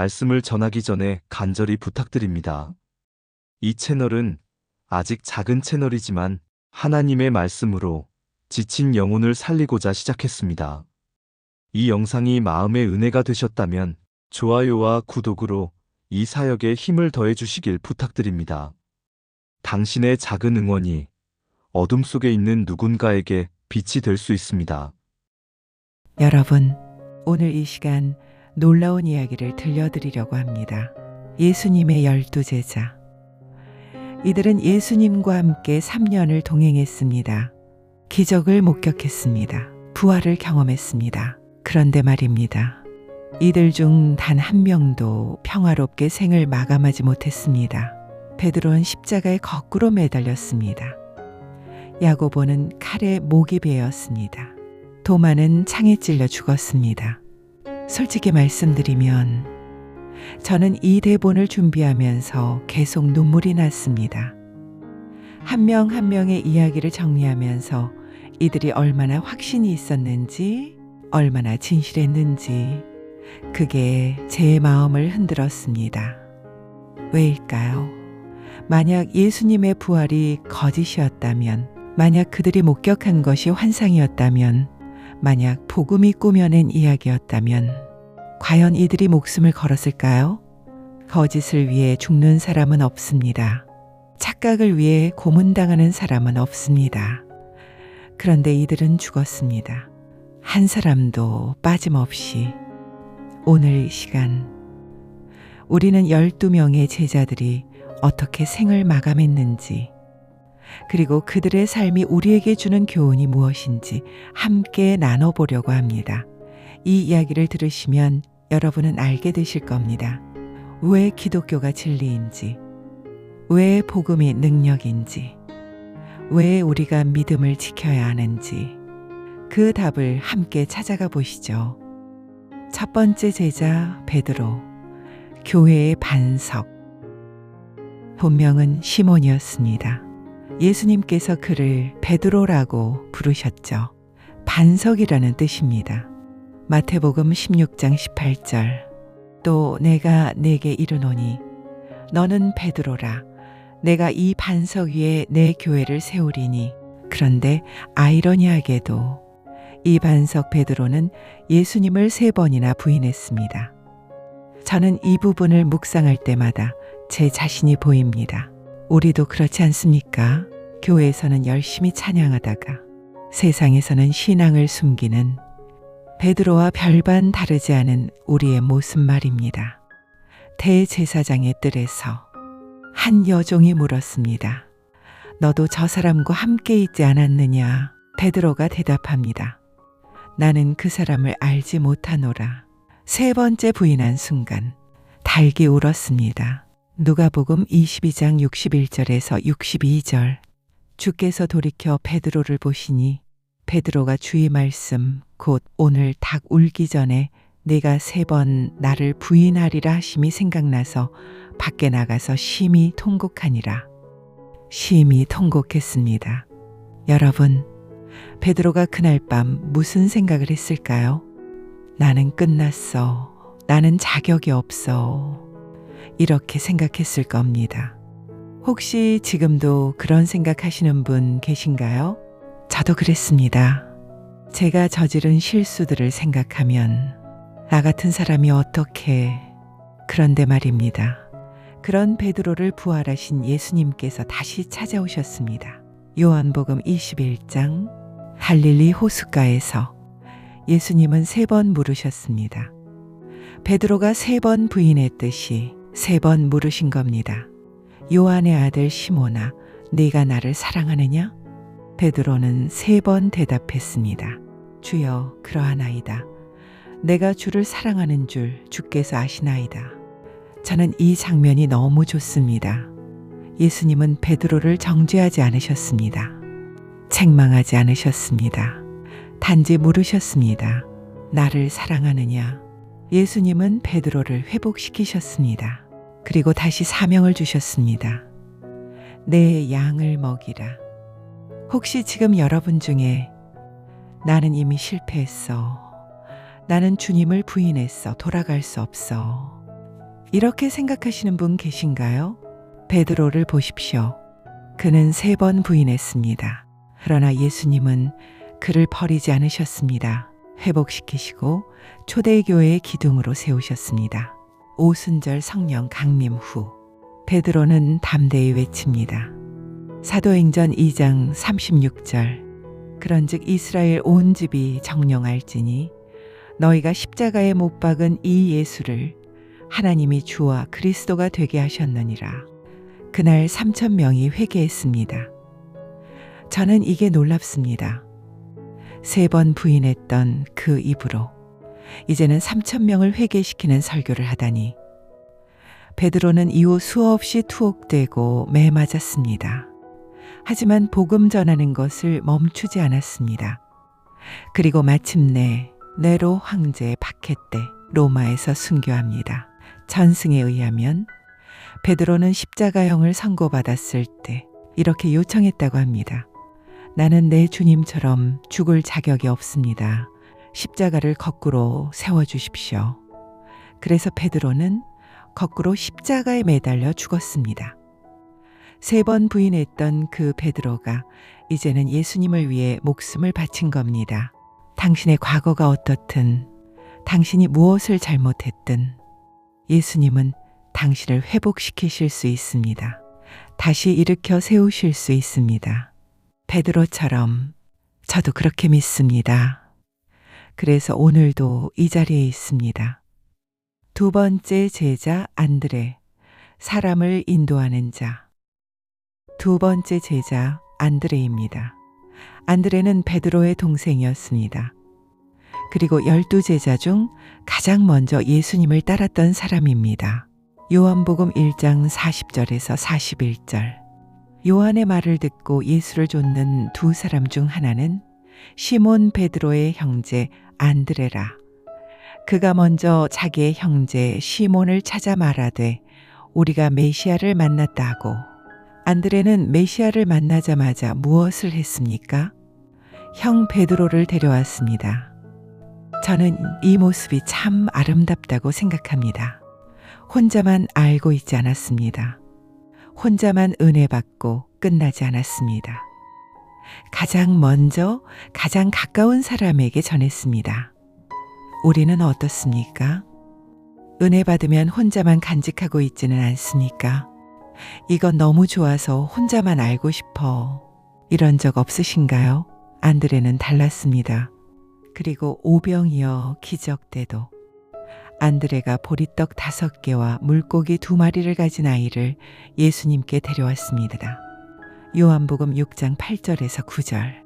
말씀을 전하기 전에 간절히 부탁드립니다. 이 채널은 아직 작은 채널이지만 하나님의 말씀으로 지친 영혼을 살리고자 시작했습니다. 이 영상이 마음의 은혜가 되셨다면 좋아요와 구독으로 이 사역에 힘을 더해 주시길 부탁드립니다. 당신의 작은 응원이 어둠 속에 있는 누군가에게 빛이 될 수 있습니다. 여러분, 오늘 이 시간 놀라운 이야기를 들려드리려고 합니다. 예수님의 12제자. 이들은 예수님과 함께 3년을 동행했습니다. 기적을 목격했습니다. 부활을 경험했습니다. 그런데 말입니다. 이들 중 단 한 명도 평화롭게 생을 마감하지 못했습니다. 베드로는 십자가에 거꾸로 매달렸습니다. 야고보는 칼에 목이 베었습니다. 도마는 창에 찔려 죽었습니다. 솔직히 말씀드리면 저는 이 대본을 준비하면서 계속 눈물이 났습니다. 한 명 한 명의 이야기를 정리하면서 이들이 얼마나 확신이 있었는지, 얼마나 진실했는지 그게 제 마음을 흔들었습니다. 왜일까요? 만약 예수님의 부활이 거짓이었다면, 만약 그들이 목격한 것이 환상이었다면, 만약 복음이 꾸며낸 이야기였다면 과연 이들이 목숨을 걸었을까요? 거짓을 위해 죽는 사람은 없습니다. 착각을 위해 고문당하는 사람은 없습니다. 그런데 이들은 죽었습니다. 한 사람도 빠짐없이. 오늘 이 시간 우리는 12명의 제자들이 어떻게 생을 마감했는지, 그리고 그들의 삶이 우리에게 주는 교훈이 무엇인지 함께 나눠보려고 합니다. 이 이야기를 들으시면 여러분은 알게 되실 겁니다. 왜 기독교가 진리인지, 왜 복음이 능력인지, 왜 우리가 믿음을 지켜야 하는지 그 답을 함께 찾아가 보시죠. 첫 번째 제자 베드로, 교회의 반석. 본명은 시몬이었습니다. 예수님께서 그를 베드로라고 부르셨죠. 반석이라는 뜻입니다. 마태복음 16장 18절. 또 내가 네게 이르노니 너는 베드로라. 내가 이 반석 위에 내 교회를 세우리니. 그런데 아이러니하게도 이 반석 베드로는 예수님을 3번이나 부인했습니다. 저는 이 부분을 묵상할 때마다 제 자신이 보입니다. 우리도 그렇지 않습니까? 교회에서는 열심히 찬양하다가 세상에서는 신앙을 숨기는 베드로와 별반 다르지 않은 우리의 모습 말입니다. 대제사장의 뜰에서 한 여종이 물었습니다. 너도 저 사람과 함께 있지 않았느냐? 베드로가 대답합니다. 나는 그 사람을 알지 못하노라. 3번째 부인한 순간 닭이 울었습니다. 누가복음 22장 61절에서 62절. 주께서 돌이켜 베드로를 보시니 베드로가 주의 말씀 곧 오늘 닭 울기 전에 네가 3번 나를 부인하리라 하심이 생각나서 밖에 나가서 심히 통곡하니라. 심히 통곡했습니다. 여러분, 베드로가 그날 밤 무슨 생각을 했을까요? 나는 끝났어. 나는 자격이 없어. 이렇게 생각했을 겁니다. 혹시 지금도 그런 생각하시는 분 계신가요? 저도 그랬습니다. 제가 저지른 실수들을 생각하면 나 같은 사람이 어떻게. 그런데 말입니다. 그런 베드로를 부활하신 예수님께서 다시 찾아오셨습니다. 요한복음 21장 갈릴리 호숫가에서 예수님은 3번 물으셨습니다. 베드로가 3번 부인했듯이 3번 물으신 겁니다. 요한의 아들 시몬아, 네가 나를 사랑하느냐? 베드로는 3번 대답했습니다. 주여, 그러하나이다. 내가 주를 사랑하는 줄 주께서 아시나이다. 저는 이 장면이 너무 좋습니다. 예수님은 베드로를 정죄하지 않으셨습니다. 책망하지 않으셨습니다. 단지 물으셨습니다. 나를 사랑하느냐? 예수님은 베드로를 회복시키셨습니다. 그리고 다시 사명을 주셨습니다. 내 양을 먹이라. 혹시 지금 여러분 중에 나는 이미 실패했어. 나는 주님을 부인했어. 돌아갈 수 없어. 이렇게 생각하시는 분 계신가요? 베드로를 보십시오. 그는 3번 부인했습니다. 그러나 예수님은 그를 버리지 않으셨습니다. 회복시키시고 초대교회의 기둥으로 세우셨습니다. 오순절 성령 강림 후 베드로는 담대히 외칩니다. 사도행전 2장 36절 그런즉 이스라엘 온 집이 정령할지니 너희가 십자가에 못 박은 이 예수를 하나님이 주와 그리스도가 되게 하셨느니라. 그날 3,000명이 회개했습니다. 저는 이게 놀랍습니다. 3번 부인했던 그 입으로 이제는 3,000명을 회개시키는 설교를 하다니. 베드로는 이후 수없이 투옥되고 매맞았습니다. 하지만 복음 전하는 것을 멈추지 않았습니다. 그리고 마침내 네로 황제의 박해 때 로마에서 순교합니다. 전승에 의하면 베드로는 십자가형을 선고받았을 때 이렇게 요청했다고 합니다. 나는 내 주님처럼 죽을 자격이 없습니다. 십자가를 거꾸로 세워주십시오. 그래서 베드로는 거꾸로 십자가에 매달려 죽었습니다. 3번 부인했던 그 베드로가 이제는 예수님을 위해 목숨을 바친 겁니다. 당신의 과거가 어떻든, 당신이 무엇을 잘못했든 예수님은 당신을 회복시키실 수 있습니다. 다시 일으켜 세우실 수 있습니다. 베드로처럼 저도 그렇게 믿습니다. 그래서 오늘도 이 자리에 있습니다. 2번째 제자 안드레, 사람을 인도하는 자. 2번째 제자 안드레입니다. 안드레는 베드로의 동생이었습니다. 그리고 12제자 중 가장 먼저 예수님을 따랐던 사람입니다. 요한복음 1장 40절에서 41절. 요한의 말을 듣고 예수를 좇는 2 사람 중 하나는 시몬 베드로의 형제 안드레라. 그가 먼저 자기의 형제 시몬을 찾아 말하되 우리가 메시아를 만났다 하고, 안드레는 메시아를 만나자마자 무엇을 했습니까? 형 베드로를 데려왔습니다. 저는 이 모습이 참 아름답다고 생각합니다. 혼자만 알고 있지 않았습니다. 혼자만 은혜 받고 끝나지 않았습니다. 가장 먼저 가장 가까운 사람에게 전했습니다. 우리는 어떻습니까? 은혜 받으면 혼자만 간직하고 있지는 않습니까? 이건 너무 좋아서 혼자만 알고 싶어. 이런 적 없으신가요? 안드레는 달랐습니다. 그리고 오병이어 기적 때도 안드레가 보리떡 5개와 물고기 2마리를 가진 아이를 예수님께 데려왔습니다. 요한복음 6장 8절에서 9절.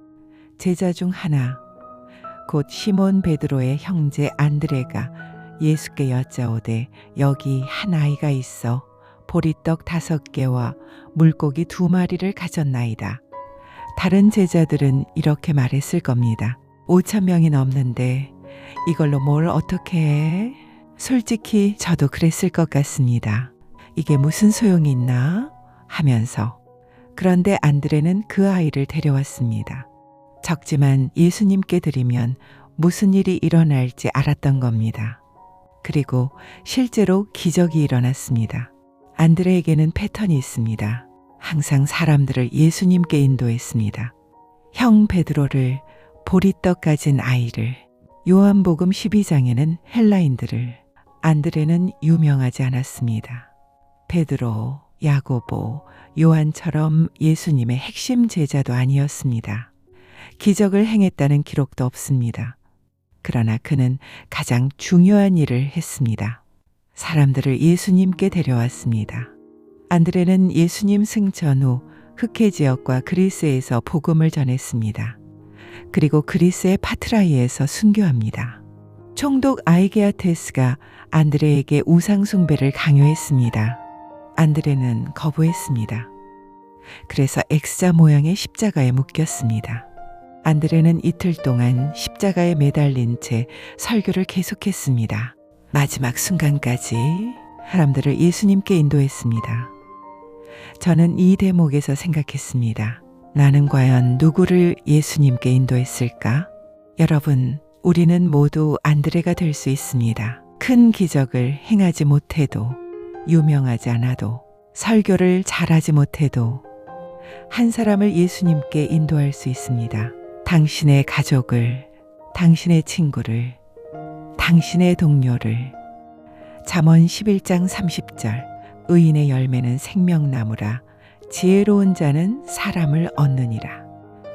제자 중 하나, 곧 시몬 베드로의 형제 안드레가 예수께 여짜오되 여기 한 아이가 있어 보리떡 5개와 물고기 2마리를 가졌나이다. 다른 제자들은 이렇게 말했을 겁니다. 5,000명이 넘는데 이걸로 뭘 어떻게 해? 솔직히 저도 그랬을 것 같습니다. 이게 무슨 소용이 있나? 하면서. 그런데 안드레는 그 아이를 데려왔습니다. 적지만 예수님께 드리면 무슨 일이 일어날지 알았던 겁니다. 그리고 실제로 기적이 일어났습니다. 안드레에게는 패턴이 있습니다. 항상 사람들을 예수님께 인도했습니다. 형 베드로를, 보리떡 가진 아이를, 요한복음 12장에는 헬라인들을. 안드레는 유명하지 않았습니다. 베드로, 야고보, 요한처럼 예수님의 핵심 제자도 아니었습니다. 기적을 행했다는 기록도 없습니다. 그러나 그는 가장 중요한 일을 했습니다. 사람들을 예수님께 데려왔습니다. 안드레는 예수님 승천 후 흑해 지역과 그리스에서 복음을 전했습니다. 그리고 그리스의 파트라이에서 순교합니다. 총독 아이게아테스가 안드레에게 우상 숭배를 강요했습니다. 안드레는 거부했습니다. 그래서 X자 모양의 십자가에 묶였습니다. 안드레는 이틀 동안 십자가에 매달린 채 설교를 계속했습니다. 마지막 순간까지 사람들을 예수님께 인도했습니다. 저는 이 대목에서 생각했습니다. 나는 과연 누구를 예수님께 인도했을까? 여러분, 우리는 모두 안드레가 될 수 있습니다. 큰 기적을 행하지 못해도 유명하지 않아도 설교를 잘하지 못해도 한 사람을 예수님께 인도할 수 있습니다. 당신의 가족을, 당신의 친구를, 당신의 동료를. 잠언 11장 30절 의인의 열매는 생명나무라 지혜로운 자는 사람을 얻느니라.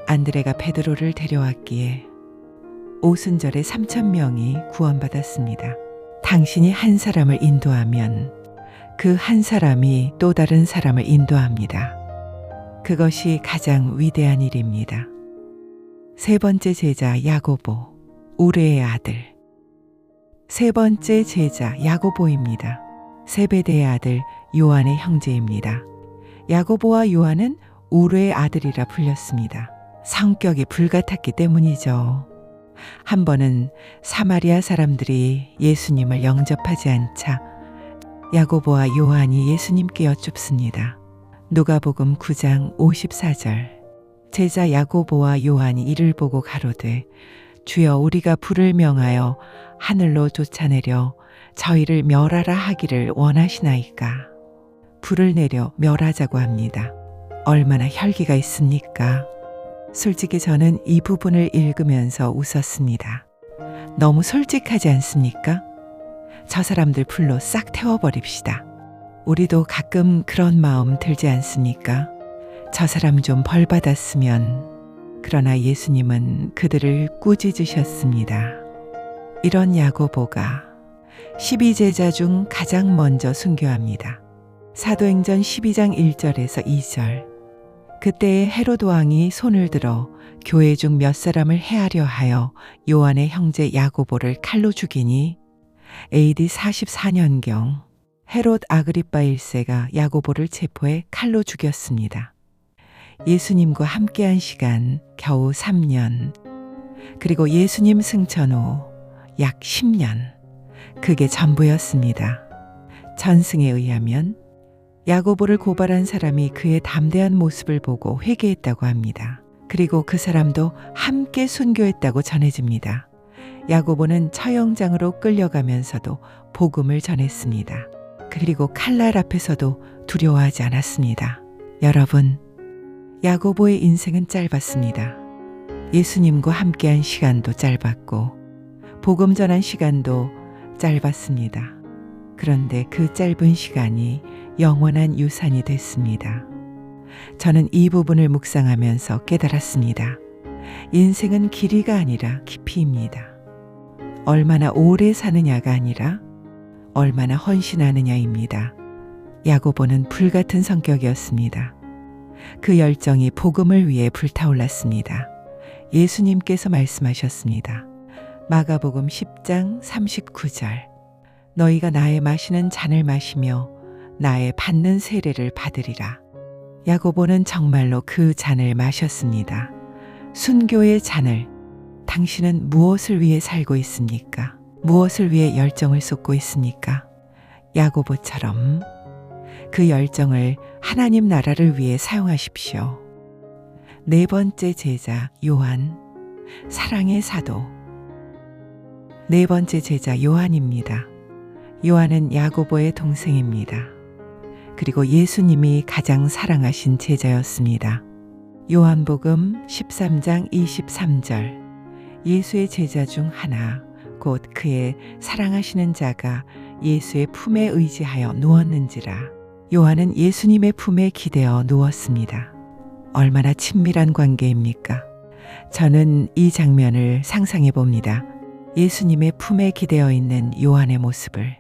안드레가 베드로를 데려왔기에 오순절에 3,000명이 구원받았습니다. 당신이 한 사람을 인도하면 그 한 사람이 또 다른 사람을 인도합니다. 그것이 가장 위대한 일입니다. 세 번째 제자 야고보, 우레의 아들. 세 번째 제자 야고보입니다. 세베대의 아들 요한의 형제입니다. 야고보와 요한은 우레의 아들이라 불렸습니다. 성격이 불같았기 때문이죠. 한 번은 사마리아 사람들이 예수님을 영접하지 않자 야고보와 요한이 예수님께 여쭙습니다. 누가복음 9장 54절. 제자 야고보와 요한이 이를 보고 가로되 주여 우리가 불을 명하여 하늘로 쫓아내려 저희를 멸하라 하기를 원하시나이까. 불을 내려 멸하자고 합니다. 얼마나 혈기가 있습니까? 솔직히 저는 이 부분을 읽으면서 웃었습니다. 너무 솔직하지 않습니까? 저 사람들 불로 싹 태워버립시다. 우리도 가끔 그런 마음 들지 않습니까? 저 사람 좀 벌 받았으면. 그러나 예수님은 그들을 꾸짖으셨습니다. 이런 야고보가 12제자 중 가장 먼저 순교합니다. 사도행전 12장 1절에서 2절. 그때에 헤롯 왕이 손을 들어 교회 중 몇 사람을 해하려 하여 요한의 형제 야고보를 칼로 죽이니 AD 44년경 헤롯 아그리빠 1세가 야고보를 체포해 칼로 죽였습니다. 예수님과 함께한 시간 겨우 3년, 그리고 예수님 승천 후 약 10년, 그게 전부였습니다. 전승에 의하면 야고보를 고발한 사람이 그의 담대한 모습을 보고 회개했다고 합니다. 그리고 그 사람도 함께 순교했다고 전해집니다. 야고보는 처형장으로 끌려가면서도 복음을 전했습니다. 그리고 칼날 앞에서도 두려워하지 않았습니다. 여러분, 야고보의 인생은 짧았습니다. 예수님과 함께한 시간도 짧았고 복음 전한 시간도 짧았습니다. 그런데 그 짧은 시간이 영원한 유산이 됐습니다. 저는 이 부분을 묵상하면서 깨달았습니다. 인생은 길이가 아니라 깊이입니다. 얼마나 오래 사느냐가 아니라 얼마나 헌신하느냐입니다. 야고보는 불같은 성격이었습니다. 그 열정이 복음을 위해 불타올랐습니다. 예수님께서 말씀하셨습니다. 마가복음 10장 39절. 너희가 나의 마시는 잔을 마시며 나의 받는 세례를 받으리라. 야고보는 정말로 그 잔을 마셨습니다. 순교의 잔을. 당신은 무엇을 위해 살고 있습니까? 무엇을 위해 열정을 쏟고 있습니까? 야고보처럼 그 열정을 하나님 나라를 위해 사용하십시오. 네 번째 제자 요한, 사랑의 사도. 네 번째 제자 요한입니다. 요한은 야고보의 동생입니다. 그리고 예수님이 가장 사랑하신 제자였습니다. 요한복음 13장 23절. 예수의 제자 중 하나, 곧 그의 사랑하시는 자가 예수의 품에 의지하여 누웠는지라. 요한은 예수님의 품에 기대어 누웠습니다. 얼마나 친밀한 관계입니까? 저는 이 장면을 상상해 봅니다. 예수님의 품에 기대어 있는 요한의 모습을.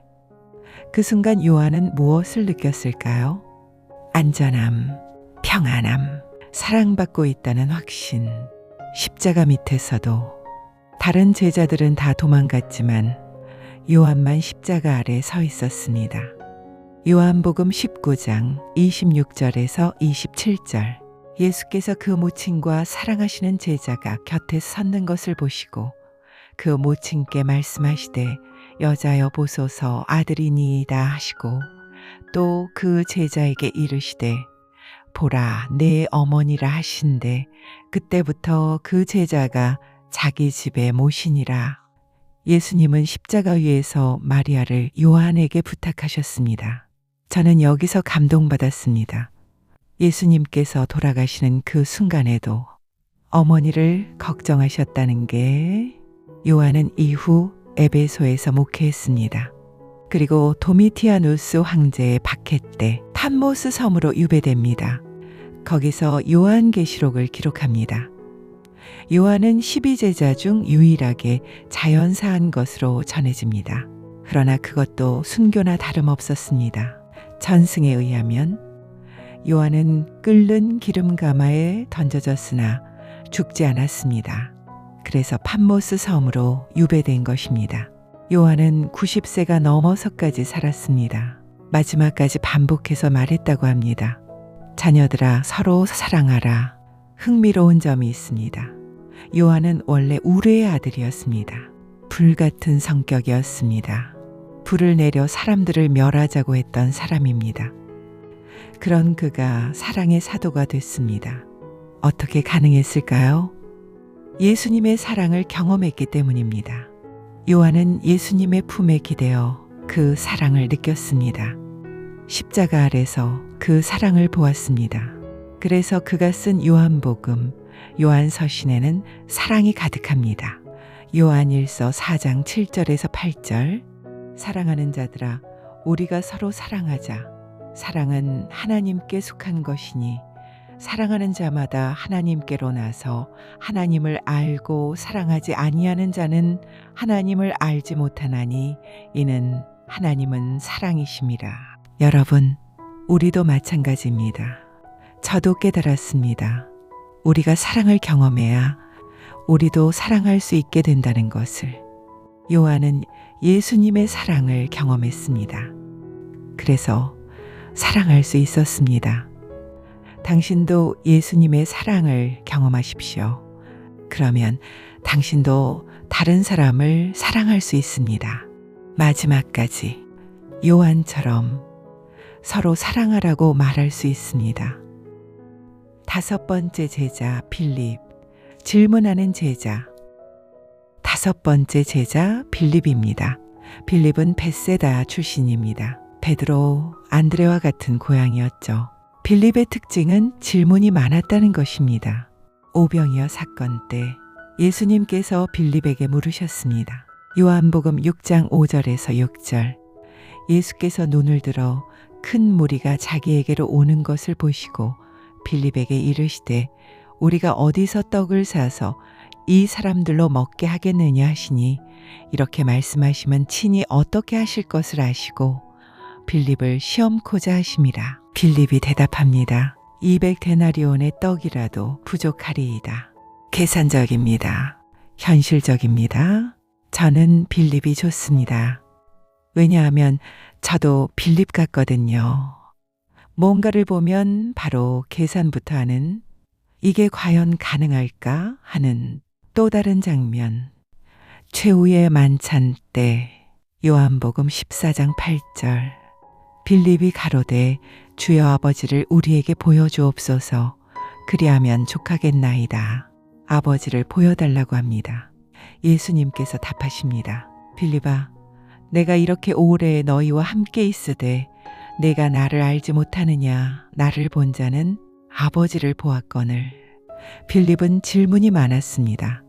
그 순간 요한은 무엇을 느꼈을까요? 안전함, 평안함, 사랑받고 있다는 확신. 십자가 밑에서도 다른 제자들은 다 도망갔지만 요한만 십자가 아래 서 있었습니다. 요한복음 19장 26절에서 27절. 예수께서 그 모친과 사랑하시는 제자가 곁에 섰는 것을 보시고 그 모친께 말씀하시되 여자여 보소서 아들이니이다 하시고 또 그 제자에게 이르시되 보라 내 어머니라 하신대 그때부터 그 제자가 자기 집에 모시니라. 예수님은 십자가 위에서 마리아를 요한에게 부탁하셨습니다. 저는 여기서 감동받았습니다. 예수님께서 돌아가시는 그 순간에도 어머니를 걱정하셨다는 게 요한은 이후 에베소에서 목회했습니다. 그리고 도미티아누스 황제의 박해 때 탐모스 섬으로 유배됩니다. 거기서 요한계시록을 기록합니다. 요한은 12제자 중 유일하게 자연사한 것으로 전해집니다. 그러나 그것도 순교나 다름없었습니다. 전승에 의하면 요한은 끓는 기름가마에 던져졌으나 죽지 않았습니다. 그래서 pat모스 섬으로 유배된 것입니다. 요한은 90세가 넘어서까지 살았습니다. 마지막까지 반복해서 말했다고 합니다. 자녀들아, 서로 사랑하라. 흥미로운 점이 있습니다. 요한은 원래 우르의 아들이었습니다. 불같은 성격이었습니다. 불을 내려 사람들을 멸하자고 했던 사람입니다. 그런 그가 사랑의 사도가 됐습니다. 어떻게 가능했을까요? 예수님의 사랑을 경험했기 때문입니다. 요한은 예수님의 품에 기대어 그 사랑을 느꼈습니다. 십자가 아래서 그 사랑을 보았습니다. 그래서 그가 쓴 요한복음, 요한서신에는 사랑이 가득합니다. 요한일서 4장 7절에서 8절, 사랑하는 자들아, 우리가 서로 사랑하자. 사랑은 하나님께 속한 것이니 사랑하는 자마다 하나님께로 나서 하나님을 알고 사랑하지 아니하는 자는 하나님을 알지 못하나니 이는 하나님은 사랑이심이라. 여러분, 우리도 마찬가지입니다. 저도 깨달았습니다. 우리가 사랑을 경험해야 우리도 사랑할 수 있게 된다는 것을. 요한은 예수님의 사랑을 경험했습니다. 그래서 사랑할 수 있었습니다. 당신도 예수님의 사랑을 경험하십시오. 그러면 당신도 다른 사람을 사랑할 수 있습니다. 마지막까지 요한처럼 서로 사랑하라고 말할 수 있습니다. 5번째 제자 빌립, 질문하는 제자. 5번째 제자 빌립입니다. 빌립은 벳세다 출신입니다. 베드로, 안드레와 같은 고향이었죠. 빌립의 특징은 질문이 많았다는 것입니다. 오병이어 사건 때 예수님께서 빌립에게 물으셨습니다. 요한복음 6장 5절에서 6절. 예수께서 눈을 들어 큰 무리가 자기에게로 오는 것을 보시고 빌립에게 이르시되 우리가 어디서 떡을 사서 이 사람들로 먹게 하겠느냐 하시니 이렇게 말씀하시면 친히 어떻게 하실 것을 아시고 빌립을 시험코자 하심이라. 빌립이 대답합니다. 200데나리온의 떡이라도 부족하리이다. 계산적입니다. 현실적입니다. 저는 빌립이 좋습니다. 왜냐하면 저도 빌립 같거든요. 뭔가를 보면 바로 계산부터 하는, 이게 과연 가능할까 하는 또 다른 장면. 최후의 만찬 때 요한복음 14장 8절. 빌립이 가로되 주여 아버지를 우리에게 보여주옵소서. 그리하면 족하겠나이다. 아버지를 보여달라고 합니다. 예수님께서 답하십니다. 빌립아, 내가 이렇게 오래 너희와 함께 있으되 내가 나를 알지 못하느냐. 나를 본 자는 아버지를 보았거늘. 빌립은 질문이 많았습니다.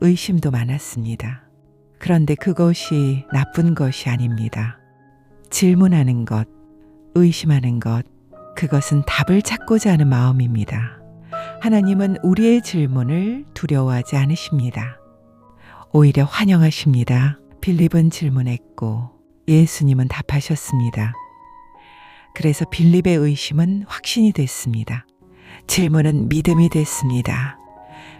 의심도 많았습니다. 그런데 그것이 나쁜 것이 아닙니다. 질문하는 것, 의심하는 것, 그것은 답을 찾고자 하는 마음입니다. 하나님은 우리의 질문을 두려워하지 않으십니다. 오히려 환영하십니다. 빌립은 질문했고 예수님은 답하셨습니다. 그래서 빌립의 의심은 확신이 됐습니다. 질문은 믿음이 됐습니다.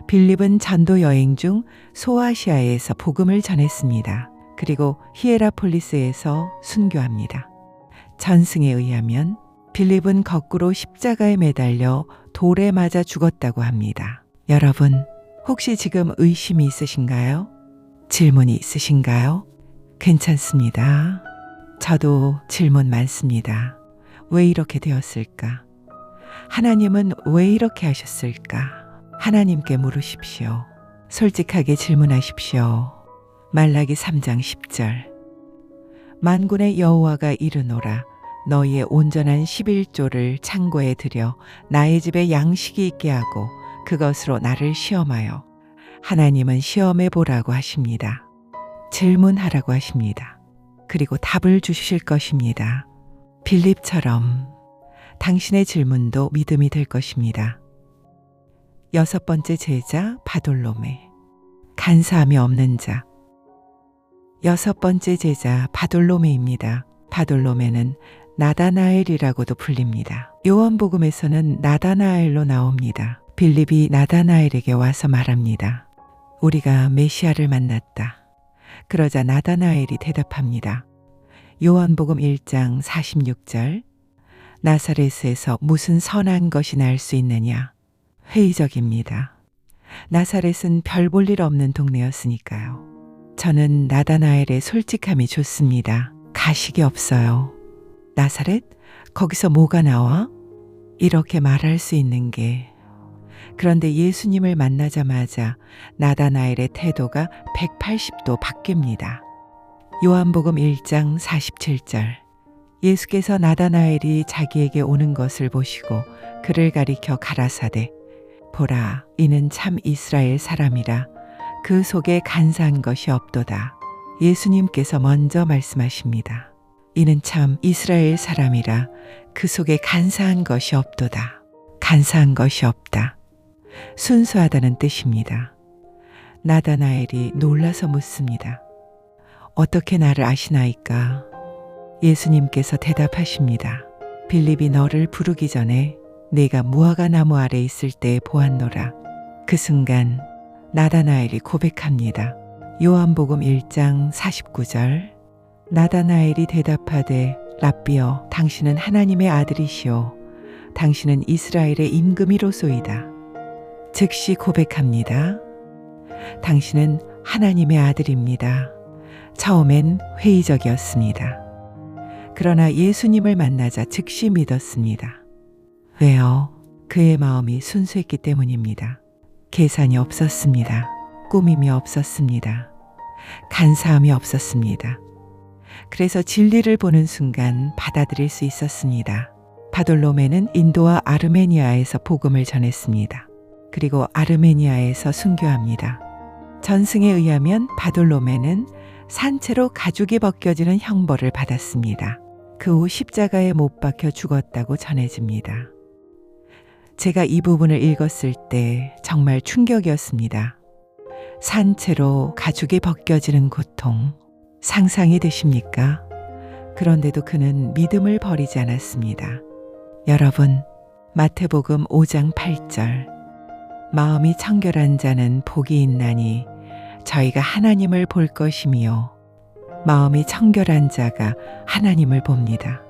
빌립은 전도 여행 중 소아시아에서 복음을 전했습니다. 그리고 히에라폴리스에서 순교합니다. 전승에 의하면 빌립은 거꾸로 십자가에 매달려 돌에 맞아 죽었다고 합니다. 여러분, 혹시 지금 의심이 있으신가요? 질문이 있으신가요? 괜찮습니다. 저도 질문 많습니다. 왜 이렇게 되었을까? 하나님은 왜 이렇게 하셨을까? 하나님께 물으십시오. 솔직하게 질문하십시오. 말라기 3장 10절. 만군의 여호와가 이르노라. 너희의 온전한 11조를 창고에 들여 나의 집에 양식이 있게 하고 그것으로 나를 시험하여 하나님은 시험해 보라고 하십니다. 질문하라고 하십니다. 그리고 답을 주실 것입니다. 빌립처럼 당신의 질문도 믿음이 될 것입니다. 여섯 번째 제자 바돌로메. 간사함이 없는 자. 여섯 번째 제자 바돌로메입니다. 바돌로메는 나다나엘이라고도 불립니다. 요한복음에서는 나다나엘로 나옵니다. 빌립이 나다나엘에게 와서 말합니다. 우리가 메시아를 만났다. 그러자 나다나엘이 대답합니다. 요한복음 1장 46절. 나사렛에서 무슨 선한 것이 날 수 있느냐? 회의적입니다. 나사렛은 별 볼 일 없는 동네였으니까요. 저는 나다나엘의 솔직함이 좋습니다. 가식이 없어요. 나사렛? 거기서 뭐가 나와? 이렇게 말할 수 있는 게. 그런데 예수님을 만나자마자 나다나엘의 태도가 180도 바뀝니다. 요한복음 1장 47절. 예수께서 나다나엘이 자기에게 오는 것을 보시고 그를 가리켜 가라사대 보라, 이는 참 이스라엘 사람이라. 그 속에 간사한 것이 없도다. 예수님께서 먼저 말씀하십니다. 이는 참 이스라엘 사람이라. 그 속에 간사한 것이 없도다. 간사한 것이 없다. 순수하다는 뜻입니다. 나다나엘이 놀라서 묻습니다. 어떻게 나를 아시나이까? 예수님께서 대답하십니다. 빌립이 너를 부르기 전에 내가 무화과 나무 아래 있을 때 보았노라. 그 순간 나다나엘이 고백합니다. 요한복음 1장 49절. 나다나엘이 대답하되 랍비여, 당신은 하나님의 아들이시오. 당신은 이스라엘의 임금이로소이다. 즉시 고백합니다. 당신은 하나님의 아들입니다. 처음엔 회의적이었습니다. 그러나 예수님을 만나자 즉시 믿었습니다. 왜요? 그의 마음이 순수했기 때문입니다. 계산이 없었습니다. 꾸밈이 없었습니다. 간사함이 없었습니다. 그래서 진리를 보는 순간 받아들일 수 있었습니다. 바돌로메는 인도와 아르메니아에서 복음을 전했습니다. 그리고 아르메니아에서 순교합니다. 전승에 의하면 바돌로메는 산채로 가죽이 벗겨지는 형벌을 받았습니다. 그 후 십자가에 못 박혀 죽었다고 전해집니다. 제가 이 부분을 읽었을 때 정말 충격이었습니다. 산채로 가죽이 벗겨지는 고통, 상상이 되십니까? 그런데도 그는 믿음을 버리지 않았습니다. 여러분, 마태복음 5장 8절. 마음이 청결한 자는 복이 있나니 저희가 하나님을 볼 것이며 마음이 청결한 자가 하나님을 봅니다.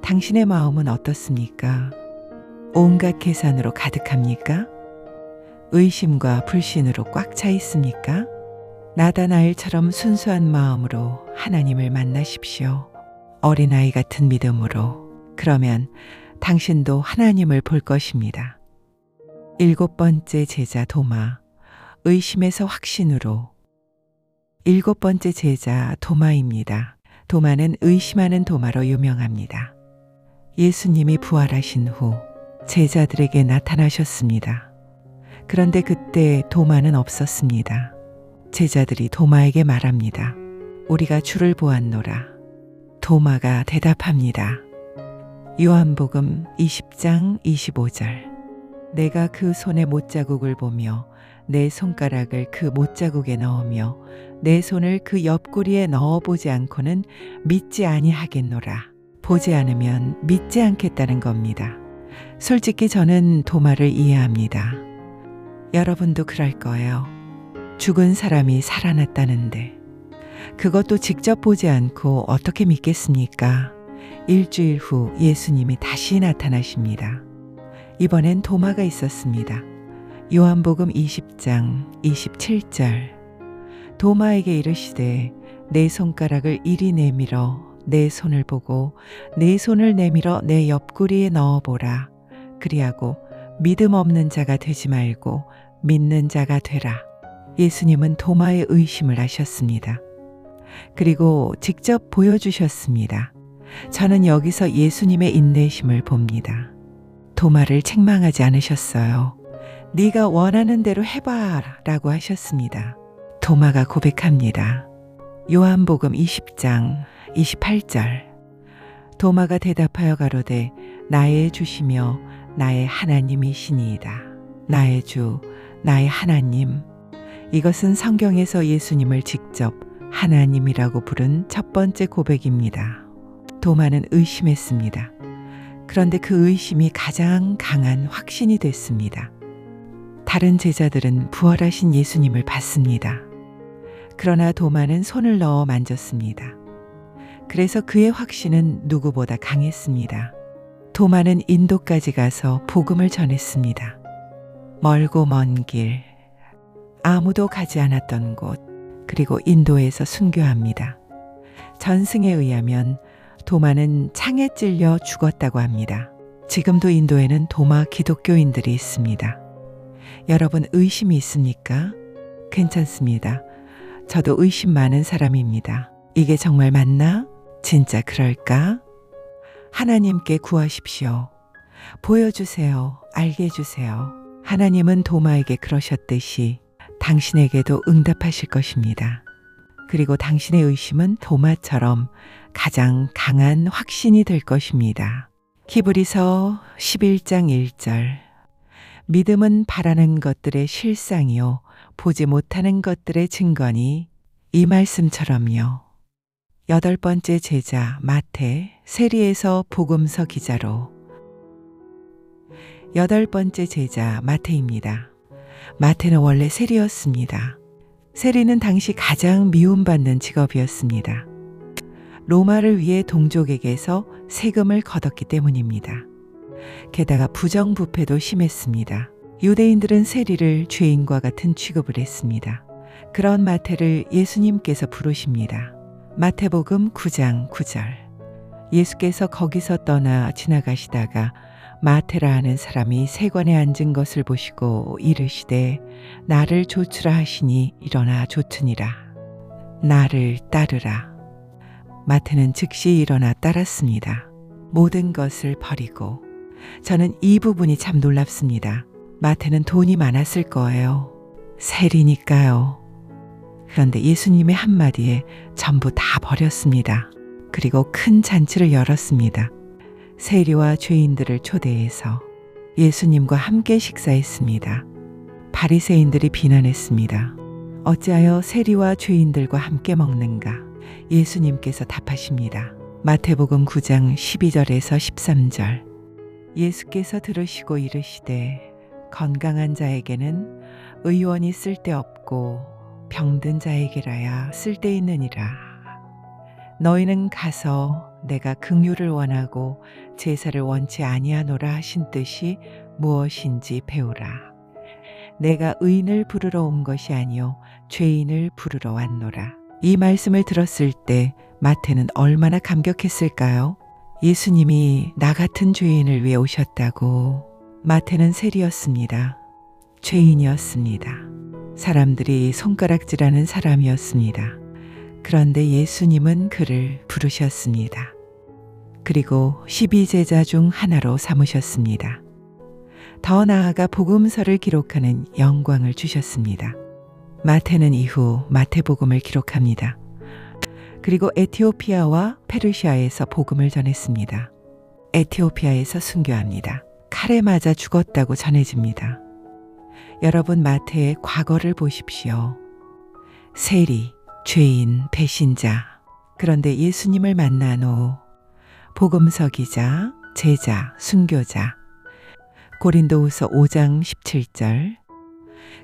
당신의 마음은 어떻습니까? 온갖 계산으로 가득합니까? 의심과 불신으로 꽉 차 있습니까? 나다나엘처럼 순수한 마음으로 하나님을 만나십시오. 어린아이 같은 믿음으로. 그러면 당신도 하나님을 볼 것입니다. 일곱 번째 제자 도마. 의심에서 확신으로. 일곱 번째 제자 도마입니다. 도마는 의심하는 도마로 유명합니다. 예수님이 부활하신 후 제자들에게 나타나셨습니다. 그런데 그때 도마는 없었습니다. 제자들이 도마에게 말합니다. 우리가 주를 보았노라. 도마가 대답합니다. 요한복음 20장 25절. 내가 그 손의 못자국을 보며 내 손가락을 그 못자국에 넣으며 내 손을 그 옆구리에 넣어보지 않고는 믿지 아니하겠노라. 보지 않으면 믿지 않겠다는 겁니다. 솔직히 저는 도마를 이해합니다. 여러분도 그럴 거예요. 죽은 사람이 살아났다는데 그것도 직접 보지 않고 어떻게 믿겠습니까? 일주일 후 예수님이 다시 나타나십니다. 이번엔 도마가 있었습니다. 요한복음 20장 27절. 도마에게 이르시되 내 손가락을 이리 내밀어 내 손을 보고 내 손을 내밀어 내 옆구리에 넣어보라. 그리하고 믿음 없는 자가 되지 말고 믿는 자가 되라. 예수님은 도마의 의심을 하셨습니다. 그리고 직접 보여주셨습니다. 저는 여기서 예수님의 인내심을 봅니다. 도마를 책망하지 않으셨어요. 네가 원하는 대로 해봐라고 하셨습니다. 도마가 고백합니다. 요한복음 20장 28절. 도마가 대답하여 가로되 나의 주시며 나의 하나님이시니이다. 나의 주, 나의 하나님. 이것은 성경에서 예수님을 직접 하나님이라고 부른 첫 번째 고백입니다. 도마는 의심했습니다. 그런데 그 의심이 가장 강한 확신이 됐습니다. 다른 제자들은 부활하신 예수님을 봤습니다. 그러나 도마는 손을 넣어 만졌습니다. 그래서 그의 확신은 누구보다 강했습니다. 도마는 인도까지 가서 복음을 전했습니다. 멀고 먼 길, 아무도 가지 않았던 곳, 그리고 인도에서 순교합니다. 전승에 의하면 도마는 창에 찔려 죽었다고 합니다. 지금도 인도에는 도마 기독교인들이 있습니다. 여러분 의심이 있습니까? 괜찮습니다. 저도 의심 많은 사람입니다. 이게 정말 맞나? 진짜 그럴까? 하나님께 구하십시오. 보여주세요. 알게 해주세요. 하나님은 도마에게 그러셨듯이 당신에게도 응답하실 것입니다. 그리고 당신의 의심은 도마처럼 가장 강한 확신이 될 것입니다. 히브리서 11장 1절. 믿음은 바라는 것들의 실상이요 보지 못하는 것들의 증거니 이 말씀처럼요. 8번째 제자 마태, 세리에서 복음서 기자로. 8번째 제자 마태입니다. 마태는 원래 세리였습니다. 세리는 당시 가장 미움받는 직업이었습니다. 로마를 위해 동족에게서 세금을 걷었기 때문입니다. 게다가 부정부패도 심했습니다. 유대인들은 세리를 죄인과 같은 취급을 했습니다. 그런 마태를 예수님께서 부르십니다. 마태복음 9장 9절. 예수께서 거기서 떠나 지나가시다가 마태라 하는 사람이 세관에 앉은 것을 보시고 이르시되 나를 좇으라 하시니 일어나 좇으니라. 나를 따르라. 마태는 즉시 일어나 따랐습니다. 모든 것을 버리고. 저는 이 부분이 참 놀랍습니다. 마태는 돈이 많았을 거예요. 세리니까요. 그런데 예수님의 한마디에 전부 다 버렸습니다. 그리고 큰 잔치를 열었습니다. 세리와 죄인들을 초대해서 예수님과 함께 식사했습니다. 바리새인들이 비난했습니다. 어찌하여 세리와 죄인들과 함께 먹는가? 예수님께서 답하십니다. 마태복음 9장 12절에서 13절. 예수께서 들으시고 이르시되 건강한 자에게는 의원이 쓸데없고 병든 자에게라야 쓸데있느니라. 너희는 가서 내가 긍휼을 원하고 제사를 원치 아니하노라 하신 뜻이 무엇인지 배우라. 내가 의인을 부르러 온 것이 아니요 죄인을 부르러 왔노라. 이 말씀을 들었을 때 마태는 얼마나 감격했을까요? 예수님이 나 같은 죄인을 위해 오셨다고. 마태는 세리였습니다. 죄인이었습니다. 사람들이 손가락질하는 사람이었습니다. 그런데 예수님은 그를 부르셨습니다. 그리고 12제자 중 하나로 삼으셨습니다. 더 나아가 복음서를 기록하는 영광을 주셨습니다. 마태는 이후 마태복음을 기록합니다. 그리고 에티오피아와 페르시아에서 복음을 전했습니다. 에티오피아에서 순교합니다. 칼에 맞아 죽었다고 전해집니다. 여러분 마태의 과거를 보십시오. 세리, 죄인, 배신자. 그런데 예수님을 만난 후 복음서 기자, 제자, 순교자. 고린도후서 5장 17절.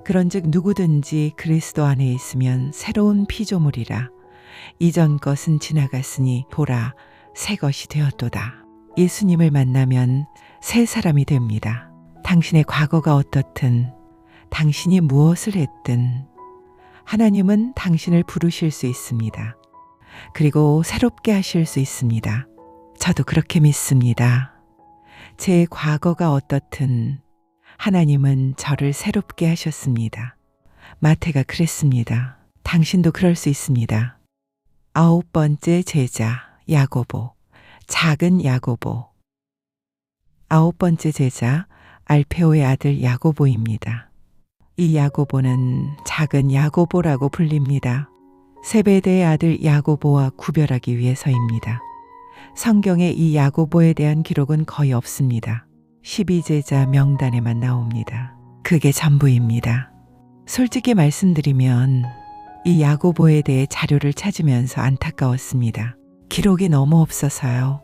그런즉 누구든지 그리스도 안에 있으면 새로운 피조물이라. 이전 것은 지나갔으니 보라 새 것이 되었도다. 예수님을 만나면 새 사람이 됩니다. 당신의 과거가 어떻든 당신이 무엇을 했든 하나님은 당신을 부르실 수 있습니다. 그리고 새롭게 하실 수 있습니다. 저도 그렇게 믿습니다. 제 과거가 어떻든 하나님은 저를 새롭게 하셨습니다. 마태가 그랬습니다. 당신도 그럴 수 있습니다. 9번째 제자 야고보. 작은 야고보. 9번째 제자 알페오의 아들 야고보입니다. 이 야고보는 작은 야고보라고 불립니다. 세베대의 아들 야고보와 구별하기 위해서입니다. 성경에 이 야고보에 대한 기록은 거의 없습니다. 12제자 명단에만 나옵니다. 그게 전부입니다. 솔직히 말씀드리면 이 야고보에 대해 자료를 찾으면서 안타까웠습니다. 기록이 너무 없어서요.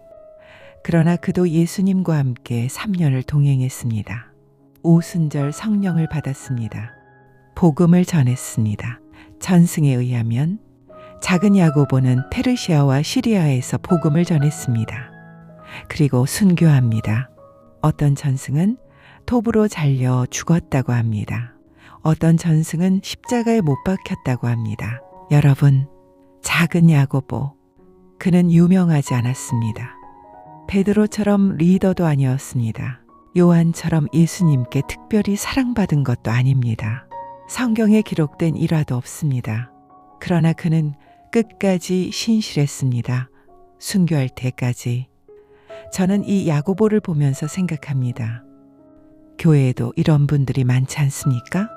그러나 그도 예수님과 함께 3년을 동행했습니다. 오순절 성령을 받았습니다. 복음을 전했습니다. 전승에 의하면 작은 야고보는 페르시아와 시리아에서 복음을 전했습니다. 그리고 순교합니다. 어떤 전승은 톱으로 잘려 죽었다고 합니다. 어떤 전승은 십자가에 못 박혔다고 합니다. 여러분, 작은 야고보, 그는 유명하지 않았습니다. 베드로처럼 리더도 아니었습니다. 요한처럼 예수님께 특별히 사랑받은 것도 아닙니다. 성경에 기록된 일화도 없습니다. 그러나 그는 끝까지 신실했습니다. 순교할 때까지. 저는 이 야고보를 보면서 생각합니다. 교회에도 이런 분들이 많지 않습니까?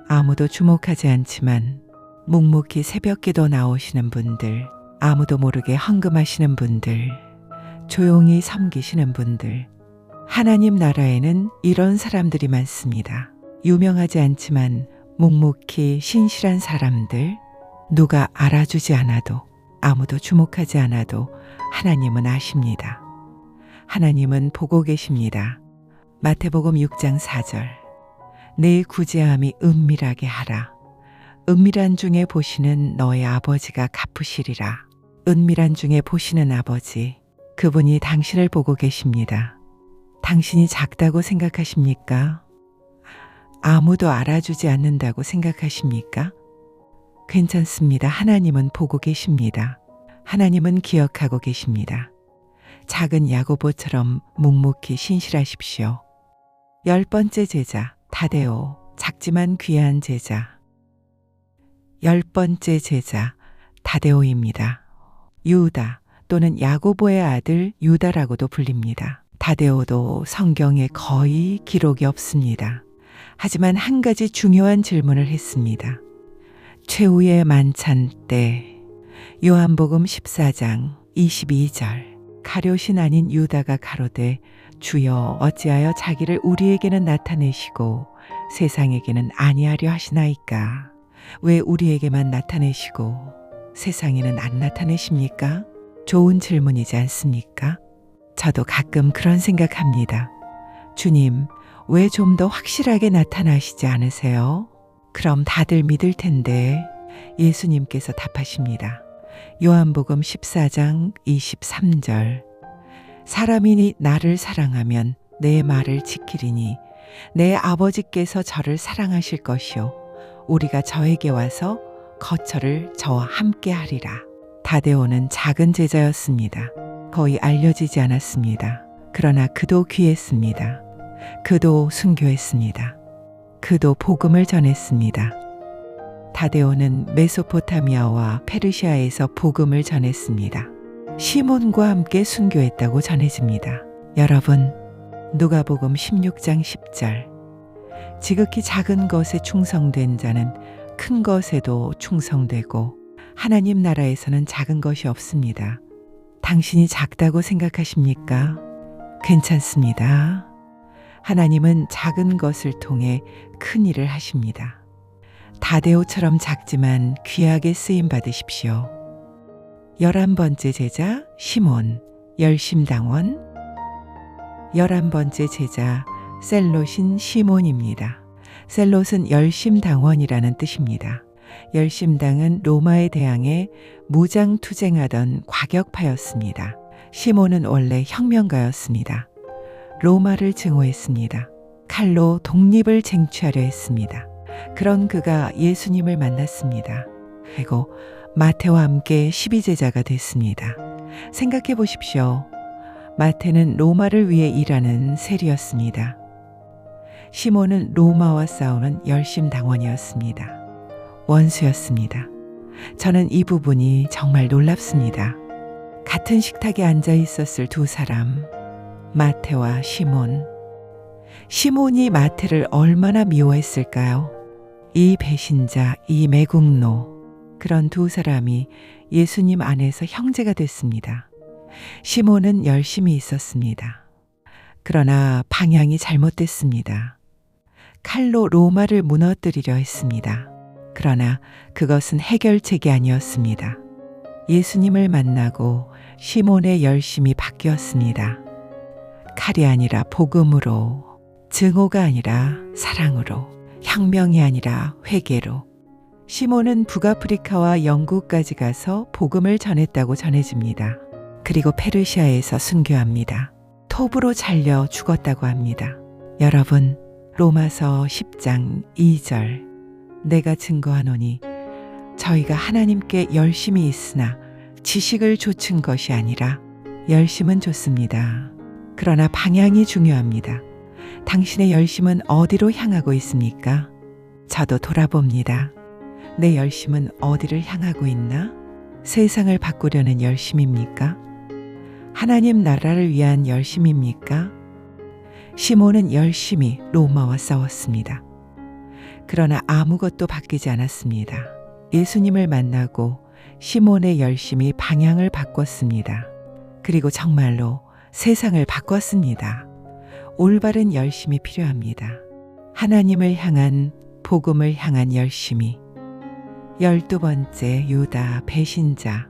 아무도 주목하지 않지만 묵묵히 새벽기도 나오시는 분들, 아무도 모르게 헌금하시는 분들, 조용히 섬기시는 분들. 하나님 나라에는 이런 사람들이 많습니다. 유명하지 않지만 묵묵히 신실한 사람들, 누가 알아주지 않아도, 아무도 주목하지 않아도 하나님은 아십니다. 하나님은 보고 계십니다. 마태복음 6장 4절. 내 구제함이 은밀하게 하라. 은밀한 중에 보시는 너의 아버지가 갚으시리라. 은밀한 중에 보시는 아버지, 그분이 당신을 보고 계십니다. 당신이 작다고 생각하십니까? 아무도 알아주지 않는다고 생각하십니까? 괜찮습니다. 하나님은 보고 계십니다. 하나님은 기억하고 계십니다. 작은 야고보처럼 묵묵히 신실하십시오. 10번째 제자 다데오, 작지만 귀한 제자. 10번째 제자 다데오입니다. 유다 또는 야고보의 아들 유다라고도 불립니다. 다데오도 성경에 거의 기록이 없습니다. 하지만 한 가지 중요한 질문을 했습니다. 최후의 만찬 때 요한복음 14장 22절 가룟이 아닌 유다가 가로되 주여 어찌하여 자기를 우리에게는 나타내시고 세상에게는 아니하려 하시나이까. 왜 우리에게만 나타내시고 세상에는 안 나타내십니까? 좋은 질문이지 않습니까? 저도 가끔 그런 생각합니다. 주님, 왜 좀 더 확실하게 나타나시지 않으세요? 그럼 다들 믿을 텐데. 예수님께서 답하십니다. 요한복음 14장 23절. 사람이 나를 사랑하면 내 말을 지키리니 내 아버지께서 저를 사랑하실 것이요 우리가 저에게 와서 거처를 저와 함께 하리라. 다데오는 작은 제자였습니다. 거의 알려지지 않았습니다. 그러나 그도 귀했습니다. 그도 순교했습니다. 그도 복음을 전했습니다. 다데오는 메소포타미아와 페르시아에서 복음을 전했습니다. 시몬과 함께 순교했다고 전해집니다. 여러분, 누가복음 16장 10절. 지극히 작은 것에 충성된 자는 큰 것에도 충성되고 하나님 나라에서는 작은 것이 없습니다. 당신이 작다고 생각하십니까? 괜찮습니다. 하나님은 작은 것을 통해 큰 일을 하십니다. 다데오처럼 작지만 귀하게 쓰임 받으십시오. 11번째 제자 시몬, 열심당원. 11번째 제자 셀롯인 시몬입니다. 셀롯은 열심당원이라는 뜻입니다. 열심당은 로마에 대항해 무장투쟁하던 과격파였습니다. 시몬은 원래 혁명가였습니다. 로마를 증오했습니다. 칼로 독립을 쟁취하려 했습니다. 그런 그가 예수님을 만났습니다. 그리고 마태와 함께 12제자가 됐습니다. 생각해 보십시오. 마태는 로마를 위해 일하는 세리였습니다. 시몬은 로마와 싸우는 열심당원이었습니다. 원수였습니다. 저는 이 부분이 정말 놀랍습니다. 같은 식탁에 앉아 있었을 두 사람, 마태와 시몬. 시몬이 마태를 얼마나 미워했을까요? 이 배신자, 이 매국노, 그런 두 사람이 예수님 안에서 형제가 됐습니다. 시몬은 열심히 있었습니다. 그러나 방향이 잘못됐습니다. 칼로 로마를 무너뜨리려 했습니다. 그러나 그것은 해결책이 아니었습니다. 예수님을 만나고 시몬의 열심이 바뀌었습니다. 칼이 아니라 복음으로, 증오가 아니라 사랑으로, 혁명이 아니라 회개로. 시몬은 북아프리카와 영국까지 가서 복음을 전했다고 전해집니다. 그리고 페르시아에서 순교합니다. 톱으로 잘려 죽었다고 합니다. 여러분, 로마서 10장 2절, 내가 증거하노니 저희가 하나님께 열심히 있으나 지식을 좇은 것이 아니라, 열심은 좋습니다. 그러나 방향이 중요합니다. 당신의 열심은 어디로 향하고 있습니까? 저도 돌아봅니다. 내 열심은 어디를 향하고 있나? 세상을 바꾸려는 열심입니까? 하나님 나라를 위한 열심입니까? 시몬은 열심히 로마와 싸웠습니다. 그러나 아무것도 바뀌지 않았습니다. 예수님을 만나고 시몬의 열심이 방향을 바꿨습니다. 그리고 정말로 세상을 바꿨습니다. 올바른 열심이 필요합니다. 하나님을 향한, 복음을 향한 열심이. 12번째 유다 배신자.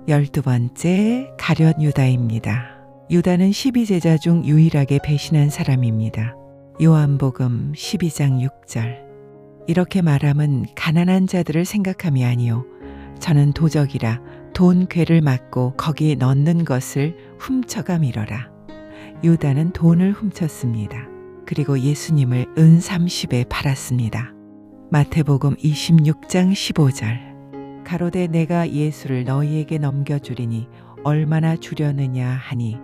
12번째 가룟 유다입니다. 유다는 12제자 중 유일하게 배신한 사람입니다. 요한복음 12장 6절. 이렇게 말함은 가난한 자들을 생각함이 아니요 저는 도적이라 돈 궤를 맞고 거기 넣는 것을 훔쳐가 밀어라. 유다는 돈을 훔쳤습니다. 그리고 예수님을 은 30에 팔았습니다. 마태복음 26장 15절. 가로되 내가 예수를 너희에게 넘겨주리니 얼마나 주려느냐 하니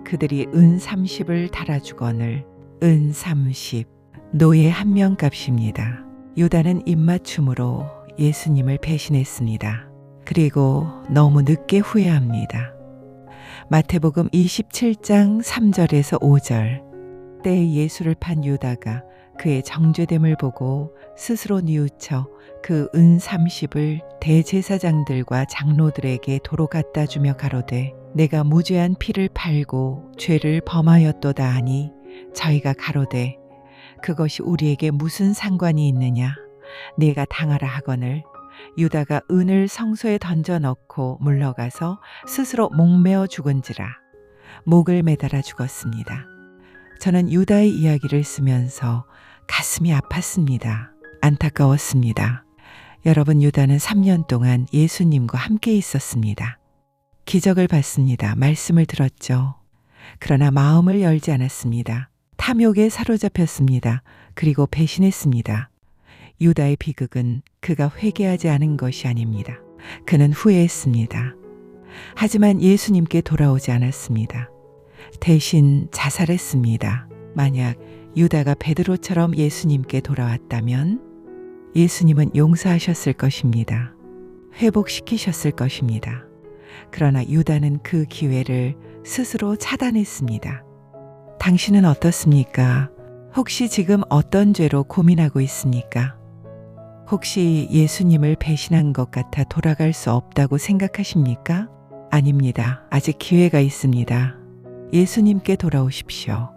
그들이 은 30을 달아주거늘. 은 30, 노예 한 명 값입니다. 유다는 입맞춤으로 예수님을 배신했습니다. 그리고 너무 늦게 후회합니다. 마태복음 27장 3절에서 5절. 때에 예수를 판 유다가 그의 정죄됨을 보고 스스로 뉘우쳐 그 은 30을 대제사장들과 장로들에게 도로 갖다 주며 가로되 내가 무죄한 피를 팔고 죄를 범하였도다 하니 저희가 가로되 그것이 우리에게 무슨 상관이 있느냐? 네가 당하라 하거늘. 유다가 은을 성소에 던져 넣고 물러가서 스스로 목매어 죽은지라. 목을 매달아 죽었습니다. 저는 유다의 이야기를 쓰면서 가슴이 아팠습니다. 안타까웠습니다. 여러분, 유다는 3년 동안 예수님과 함께 있었습니다. 기적을 봤습니다. 말씀을 들었죠. 그러나 마음을 열지 않았습니다. 탐욕에 사로잡혔습니다. 그리고 배신했습니다. 유다의 비극은 그가 회개하지 않은 것이 아닙니다. 그는 후회했습니다. 하지만 예수님께 돌아오지 않았습니다. 대신 자살했습니다. 만약 유다가 베드로처럼 예수님께 돌아왔다면 예수님은 용서하셨을 것입니다. 회복시키셨을 것입니다. 그러나 유다는 그 기회를 스스로 차단했습니다. 당신은 어떻습니까? 혹시 지금 어떤 죄로 고민하고 있습니까? 혹시 예수님을 배신한 것 같아 돌아갈 수 없다고 생각하십니까? 아닙니다. 아직 기회가 있습니다. 예수님께 돌아오십시오.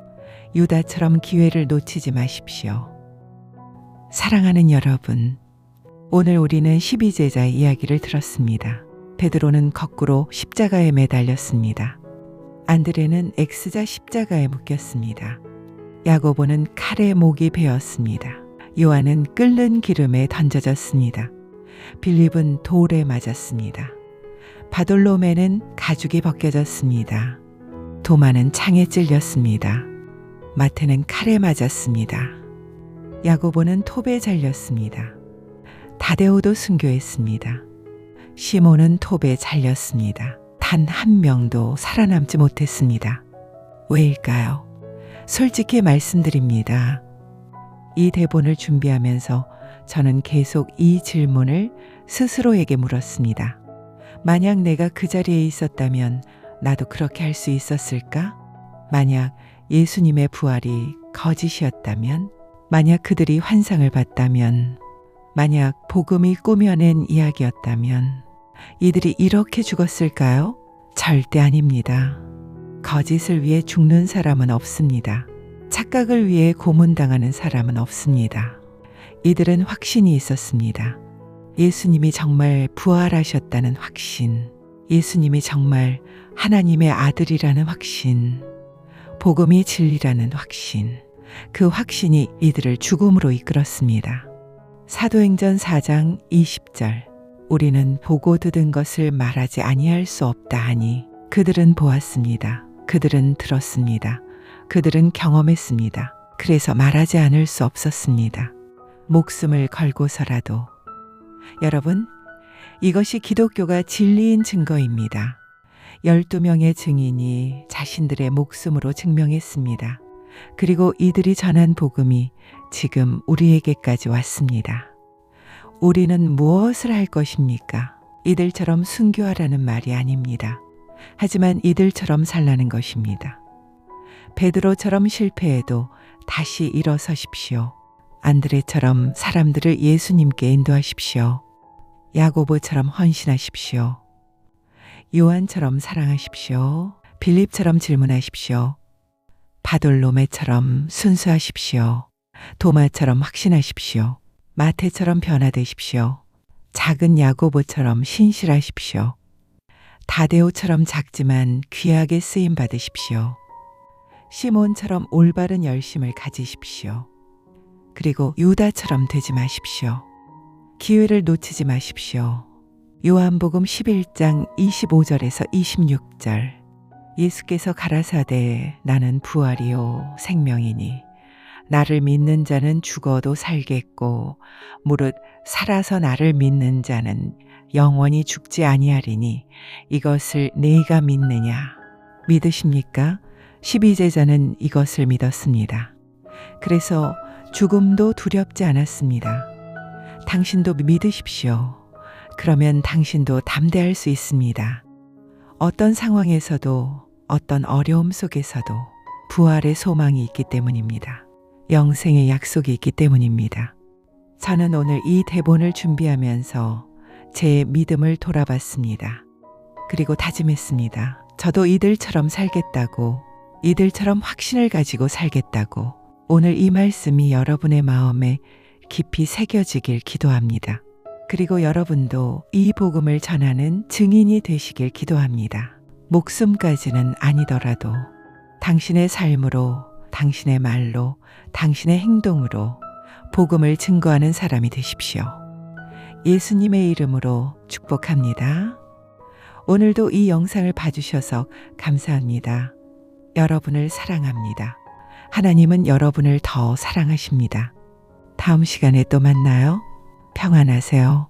유다처럼 기회를 놓치지 마십시오. 사랑하는 여러분, 오늘 우리는 12제자의 이야기를 들었습니다. 베드로는 거꾸로 십자가에 매달렸습니다. 안드레는 X자 십자가에 묶였습니다. 야고보는 칼에 목이 베었습니다. 요한은 끓는 기름에 던져졌습니다. 빌립은 돌에 맞았습니다. 바돌로메는 가죽이 벗겨졌습니다. 도마는 창에 찔렸습니다. 마태는 칼에 맞았습니다. 야고보는 톱에 잘렸습니다. 다데오도 순교했습니다. 시몬은 톱에 잘렸습니다. 단 한 명도 살아남지 못했습니다. 왜일까요? 솔직히 말씀드립니다. 이 대본을 준비하면서 저는 계속 이 질문을 스스로에게 물었습니다. 만약 내가 그 자리에 있었다면 나도 그렇게 할 수 있었을까? 만약 예수님의 부활이 거짓이었다면, 만약 그들이 환상을 봤다면, 만약 복음이 꾸며낸 이야기였다면 이들이 이렇게 죽었을까요? 절대 아닙니다. 거짓을 위해 죽는 사람은 없습니다. 착각을 위해 고문당하는 사람은 없습니다. 이들은 확신이 있었습니다. 예수님이 정말 부활하셨다는 확신, 예수님이 정말 하나님의 아들이라는 확신, 복음이 진리라는 확신, 그 확신이 이들을 죽음으로 이끌었습니다. 사도행전 4장 20절, 우리는 보고 듣은 것을 말하지 아니할 수 없다 하니 그들은 보았습니다. 그들은 들었습니다. 그들은 경험했습니다. 그래서 말하지 않을 수 없었습니다. 목숨을 걸고서라도. 여러분, 이것이 기독교가 진리인 증거입니다. 12명의 증인이 자신들의 목숨으로 증명했습니다. 그리고 이들이 전한 복음이 지금 우리에게까지 왔습니다. 우리는 무엇을 할 것입니까? 이들처럼 순교하라는 말이 아닙니다. 하지만 이들처럼 살라는 것입니다. 베드로처럼 실패해도 다시 일어서십시오. 안드레처럼 사람들을 예수님께 인도하십시오. 야고보처럼 헌신하십시오. 요한처럼 사랑하십시오. 빌립처럼 질문하십시오. 바돌로메처럼 순수하십시오. 도마처럼 확신하십시오. 마태처럼 변화되십시오. 작은 야고보처럼 신실하십시오. 다데오처럼 작지만 귀하게 쓰임 받으십시오. 시몬처럼 올바른 열심을 가지십시오. 그리고 유다처럼 되지 마십시오. 기회를 놓치지 마십시오. 요한복음 11장 25절에서 26절, 예수께서 가라사대 나는 부활이요 생명이니 나를 믿는 자는 죽어도 살겠고 무릇 살아서 나를 믿는 자는 영원히 죽지 아니하리니 이것을 네가 믿느냐? 믿으십니까? 12제자는 이것을 믿었습니다. 그래서 죽음도 두렵지 않았습니다. 당신도 믿으십시오. 그러면 당신도 담대할 수 있습니다. 어떤 상황에서도, 어떤 어려움 속에서도 부활의 소망이 있기 때문입니다. 영생의 약속이 있기 때문입니다. 저는 오늘 이 대본을 준비하면서 제 믿음을 돌아봤습니다. 그리고 다짐했습니다. 저도 이들처럼 살겠다고, 이들처럼 확신을 가지고 살겠다고. 오늘 이 말씀이 여러분의 마음에 깊이 새겨지길 기도합니다. 그리고 여러분도 이 복음을 전하는 증인이 되시길 기도합니다. 목숨까지는 아니더라도 당신의 삶으로, 당신의 말로, 당신의 행동으로 복음을 증거하는 사람이 되십시오. 예수님의 이름으로 축복합니다. 오늘도 이 영상을 봐주셔서 감사합니다. 여러분을 사랑합니다. 하나님은 여러분을 더 사랑하십니다. 다음 시간에 또 만나요. 평안하세요.